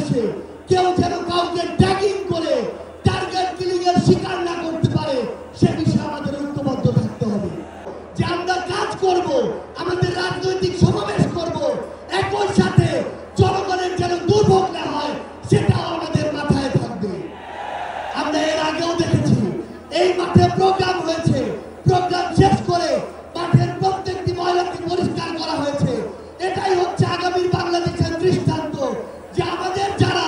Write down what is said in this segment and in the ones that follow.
বাংলাদেশে কেউ যেন কাউকে ট্যাগিং করে টার্গেট কিলিং এর শিকার না করতে পারে সে বিষয়ে আমাদের ঐক্যবদ্ধ থাকতে হবে। যে আমরা কাজ করব, আমাদের রাজনৈতিক সমাবেশ করব, একই সাথে জনগণের যেন দুর্ভোগ না হয় সেটাও আমাদের মাথায় থাকবে। আমরা এর আগেও দেখেছি এই মাঠে প্রোগ্রাম হয়েছে, প্রোগ্রাম শেষ করে মাঠের প্রত্যেকটি ময়লাকে পরিষ্কার করা হয়েছে। এটাই হচ্ছে আগামী বাংলাদেশের দৃষ্টান্ত যে আমাদের যারা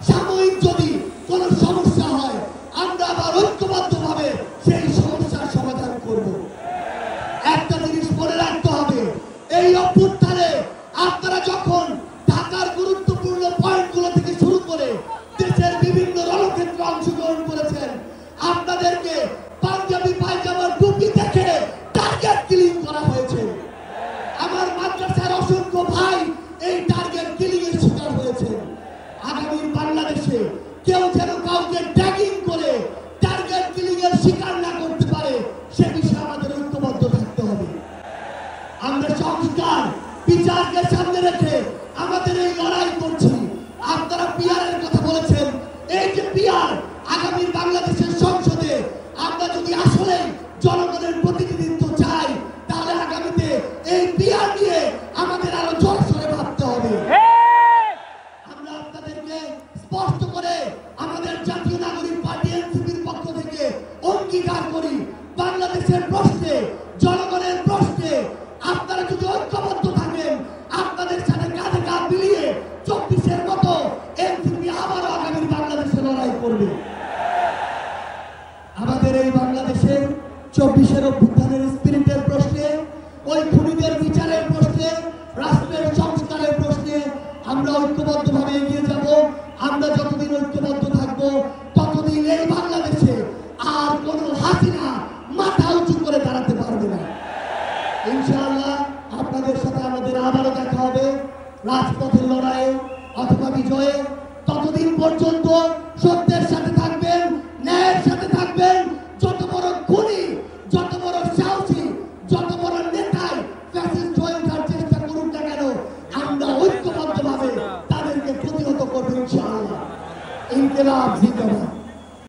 সাময়িক যদি কোনো সমস্যা হয় আমরা আবার ঐক্যবদ্ধভাবে সেই সমস্যার সমাধান করব। একটা জিনিস মনে রাখতে হবে, এই অভ্যুত্থানে আপনারা যখন ঢাকার গুরুত্বপূর্ণ পয়েন্টগুলো থেকে শুরু করে দেশের বিভিন্ন রণক্ষেত্রে অংশগ্রহণ করেছেন, আপনাদেরকে পাঞ্জাবি পায়জামার টুপি দেখে টার্গেট কিলিং করা হয়েছে। আমার মাদ্রাসার অসংখ্য ভাই এই টার্গেট কিলিং এর শিকার হয়েছে। আগামী বাংলাদেশে কেউ যেন কাউকে ট্যাগিং করে টার্গেট কিলিং এর শিকার না করতে পারে সে বিষয়ে আমাদের ঐক্যবদ্ধ থাকতে হবে। আমরা সংস্কার বিচারকে সামনে রেখে আমাদের এই লড়াই করছি। আপনারা পিআরের কথা বলেছেন, এই যে পিআর আগামী বাংলাদেশের সংসদে আমরা যদি আসলে জনগণের প্রতিনিধিত্ব চাই তাহলে আগামীতে এই পিআর নিয়ে আমাদের আরো জোরসোরে ভাবতে হবে। আমরা আপনাদেরকে স্পষ্ট করে আমাদের জাতীয় নাগরিক পার্টি এনসিপির পক্ষ থেকে অঙ্গীকার করি, বাংলাদেশের প্রশ্নে, জনগণের প্রশ্নে আপনারা যদি ঐক্যবদ্ধ থাকেন, আপনাদের সাথে কাঁধে কাঁধ মিলিয়ে 24-এর মতো এনসিপি আবারও আগামী বাংলাদেশে লড়াই করবে। আমাদের এই বাংলাদেশের 24-এর অভ্যুত্থানের স্পিরিটের প্রশ্নে, ওই খুনিদের বিচারের প্রশ্নে, রাষ্ট্রের সংস্কারের প্রশ্নে আমরা ঐক্যবদ্ধভাবে এগিয়ে যাব। আমরা যতদিন ঐক্যবদ্ধ থাকবো ততদিন এই বাংলাদেশে আর কোনো হাসিনা মাথা উঁচু করে দাঁড়াতে পারবে না। ইনশাআল্লাহ আপনাদের সাথে আমাদের আবারও দেখা হবে রাজপথের লড়াইয়ে অথবা বিজয়ে। ততদিন পর্যন্ত সত্যের সাথে থাকবেন, ন্যায়ের সাথে থাকবেন।